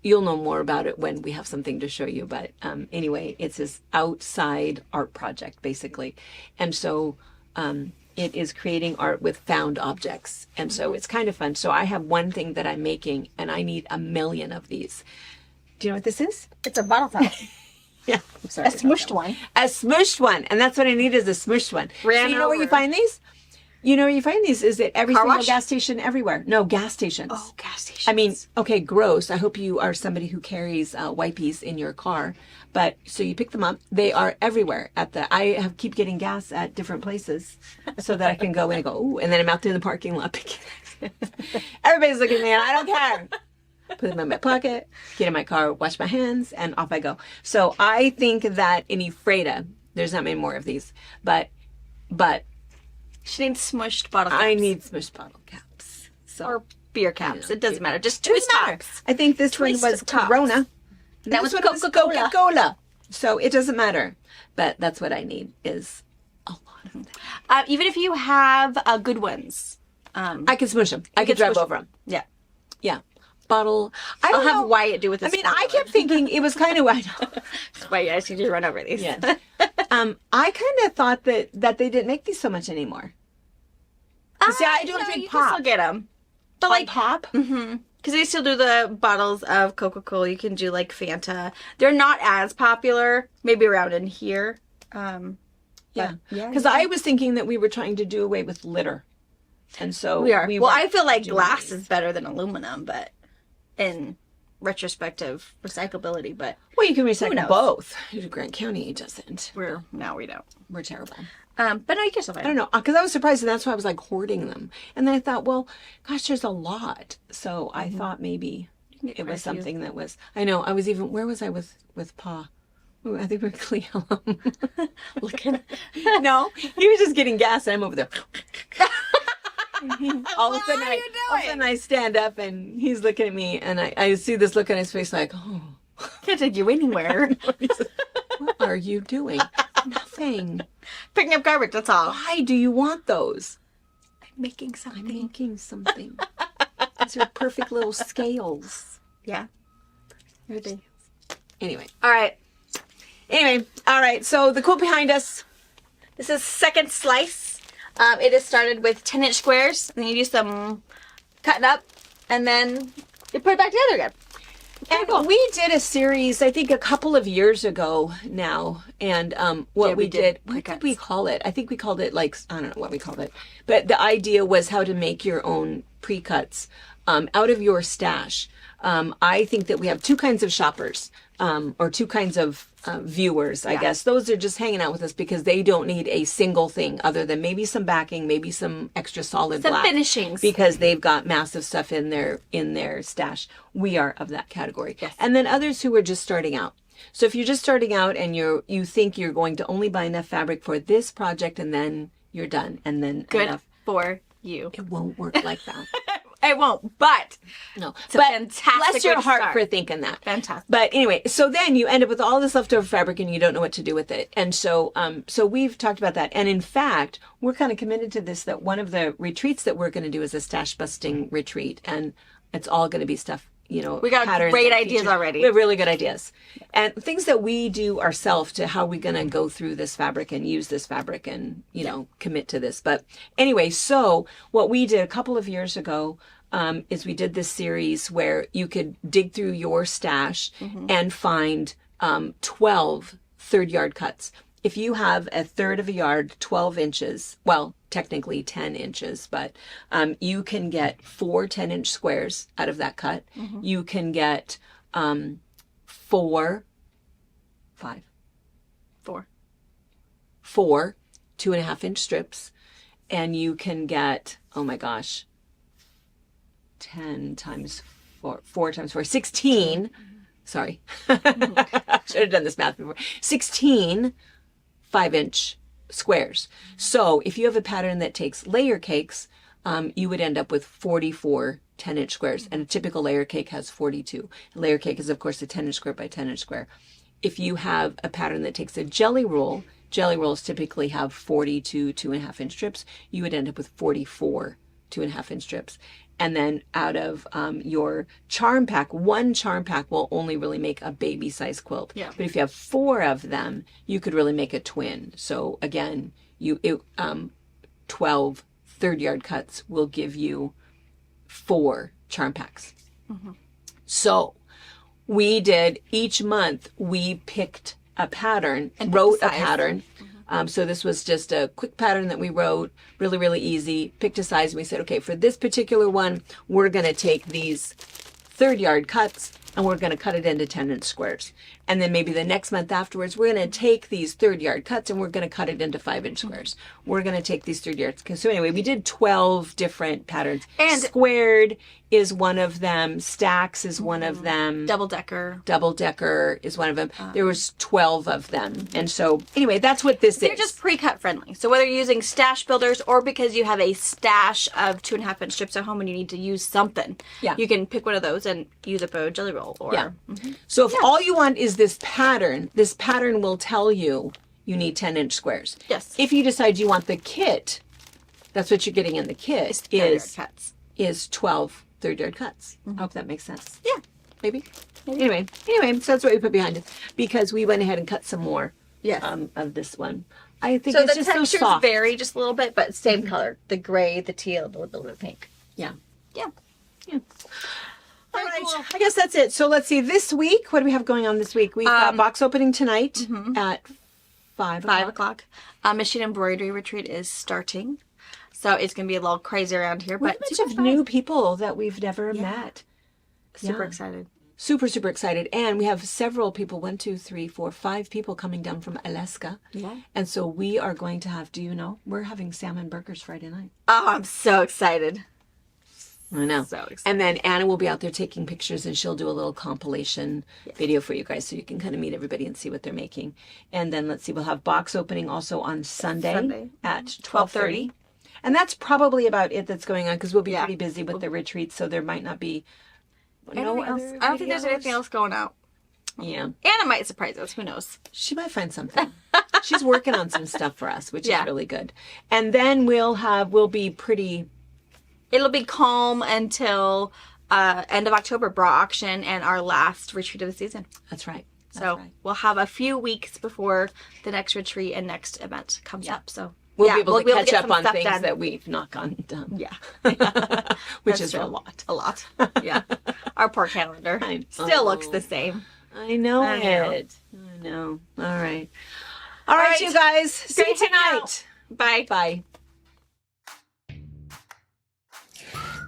you'll know more about it when we have something to show you. But anyway, it's this outside art project, basically. And so it is creating art with found objects. And so it's kind of fun. So I have one thing that I'm making, and I need 1 million of these. Do you know what this is? It's a bottle top. Yeah. I'm sorry. A smushed one. A smushed one. And that's what I need, is a smushed one. So you know where you find these? You know where you find these is at every single gas station everywhere. No, gas stations. Oh, gas stations. I mean, okay, gross. I hope you are somebody who carries wipes in your car. But so you pick them up. They are everywhere keep getting gas at different places so that I can go in and go, ooh, and then I'm out there in the parking lot picking. Everybody's looking at me and I don't care. Put them in my pocket, get in my car, wash my hands, and off I go. So I think that in Ephrata, there's not many more of these, but she needs smushed bottle caps. I need smushed bottle caps. So, or beer caps. It doesn't matter. Just twist tops. I think this one was Corona. That was Coca-Cola. So it doesn't matter. But that's what I need, is a lot of them. Even if you have good ones. I can smush them. I can drive over them. Yeah. Yeah. Bottle. I'll have Wyatt do with this. I mean, I kept thinking it was kind of Wyatt. Wait, I just need you to run over these. Yeah. I kind of thought that they didn't make these so much anymore. See, I don't drink pop. You can still get them. But like pop? Mm-hmm. Because they still do the bottles of Coca-Cola. You can do like Fanta. They're not as popular, maybe around in here. Yeah. Because I was thinking that we were trying to do away with litter. And so we are. Well, I feel like glass is better than aluminum, but in retrospective recyclability, but well, you can recycle both. Grant County doesn't. We don't. We're terrible. But no, you can still find them. I don't know, because I was surprised, and that's why I was like hoarding them. And then I thought, well, gosh, there's a lot. So I thought maybe it was something that was. I know. I was even. Where was I with Pa? Ooh, I think we're Cleo. Looking. No, he was just getting gas, and I'm over there. All of a sudden I stand up and he's looking at me, and I see this look on his face like, oh, can't take you anywhere. What are you doing? Nothing. Picking up garbage, that's all. Why do you want those? I'm making something. These are perfect little scales. Yeah. Anyway. All right. So the quilt behind us. This is second slice. It is started with 10-inch squares, and then you do some cutting up, and then you put it back together again. And we did a series, I think, a couple of years ago now, and what did we call it? I think we called it, like, I don't know what we called it, but the idea was how to make your own pre-cuts out of your stash. I think that we have two kinds of shoppers, or two kinds of viewers, I guess. Those are just hanging out with us because they don't need a single thing other than maybe some backing, maybe some extra solid black finishings, because they've got massive stuff in their stash. We are of that category. Yes. And then others who are just starting out. So if you're just starting out and you think you're going to only buy enough fabric for this project and then you're done, and then good for you. It won't work like that. It won't, but no. It's a fantastic bless your heart start for thinking that. Fantastic. But anyway, so then you end up with all this leftover fabric and you don't know what to do with it. And so so we've talked about that. And in fact, we're kind of committed to this, that one of the retreats that we're going to do is a stash busting retreat, and it's all going to be stuff, we got great ideas already. We have really good ideas. And things that we do ourselves to how we're going to go through this fabric and use this fabric and, commit to this. But anyway, so what we did a couple of years ago is we did this series where you could dig through your stash and find 12 third yard cuts. If you have a third of a yard, 12 inches, well, technically 10 inches, but you can get 4 10-inch squares out of that cut. You can get 4 2.5-inch strips, and you can get, oh my gosh, 10 times 4 times 4, 16. Sorry. Should have done this math before. 16 5-inch squares. So if you have a pattern that takes layer cakes, you would end up with 44 10-inch squares. And a typical layer cake has 42. A layer cake is, of course, a 10-inch square by 10-inch square. If you have a pattern that takes a jelly rolls typically have 42 2.5-inch strips. You would end up with 44 2.5-inch strips. And then out of your charm pack, one charm pack will only really make a baby size quilt. Yeah. But if you have 4 of them, you could really make a twin. So again, 12 third yard cuts will give you 4 charm packs. So we did, each month we picked a pattern and wrote a pattern. So this was just a quick pattern that we wrote, really, really easy, picked a size, and we said, okay, for this particular one, we're going to take these third yard cuts and we're going to cut it into 10-inch squares. And then maybe the next month afterwards, we're going to take these third yard cuts and we're going to cut it into 5-inch squares. We're going to take these third yards. So anyway, we did 12 different patterns. And squared is one of them. Stacks is one of them. Double decker is one of them. There was 12 of them. And so anyway, that's what this is. They're just pre-cut friendly. So whether you're using stash builders or because you have a stash of 2.5-inch strips at home and you need to use something, you can pick one of those and use it for a jelly roll. Or So if all you want is this pattern will tell you need 10-inch squares. Yes. If you decide you want the kit, that's what you're getting in the kit, is 12 third yard cuts. I hope that makes sense. Yeah. Maybe. Anyway, so that's what we put behind it, because we went ahead and cut some more of this one. I think it's just so soft. So the textures vary just a little bit, but same color. The gray, the teal, the little bit of pink. Yeah. All right, cool. I guess that's it. So let's see. This week, what do we have going on this week? We've got box opening tonight at 5 o'clock. Machine embroidery retreat is starting. So it's going to be a little crazy around here. But a bunch of new people that we've never met. Super excited. Super, super excited. And we have several people, 1, 2, 3, 4, 5 people coming down from Alaska. Yeah. And so we are going to have, we're having salmon burgers Friday night. Oh, I'm so excited. I know. So excited. And then Anna will be out there taking pictures, and she'll do a little compilation video for you guys so you can kind of meet everybody and see what they're making. And then let's see, we'll have box opening also on Sunday. At 12:30. And that's probably about it that's going on, because we'll be pretty busy with the retreat, so there might not be I don't think there's anything else going out. Yeah. Anna might surprise us. Who knows? She might find something. She's working on some stuff for us, which is really good. And then we'll be pretty... It'll be calm until end of October, bra auction, and our last retreat of the season. That's right. We'll have a few weeks before the next retreat and next event comes up. So we'll be able to catch up on things that we've not gotten done. Yeah. Which is a lot. A lot. Yeah. Our poor calendar still looks the same. I know it. I know. All right. All right, you guys. See you tonight. Bye. Bye.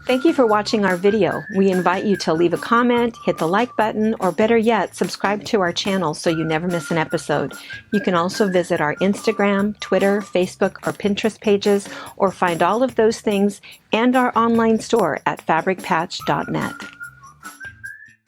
Thank you for watching our video. We invite you to leave a comment, hit the like button, or better yet, subscribe to our channel so you never miss an episode. You can also visit our Instagram, Twitter, Facebook, or Pinterest pages, or find all of those things and our online store at fabricpatch.net.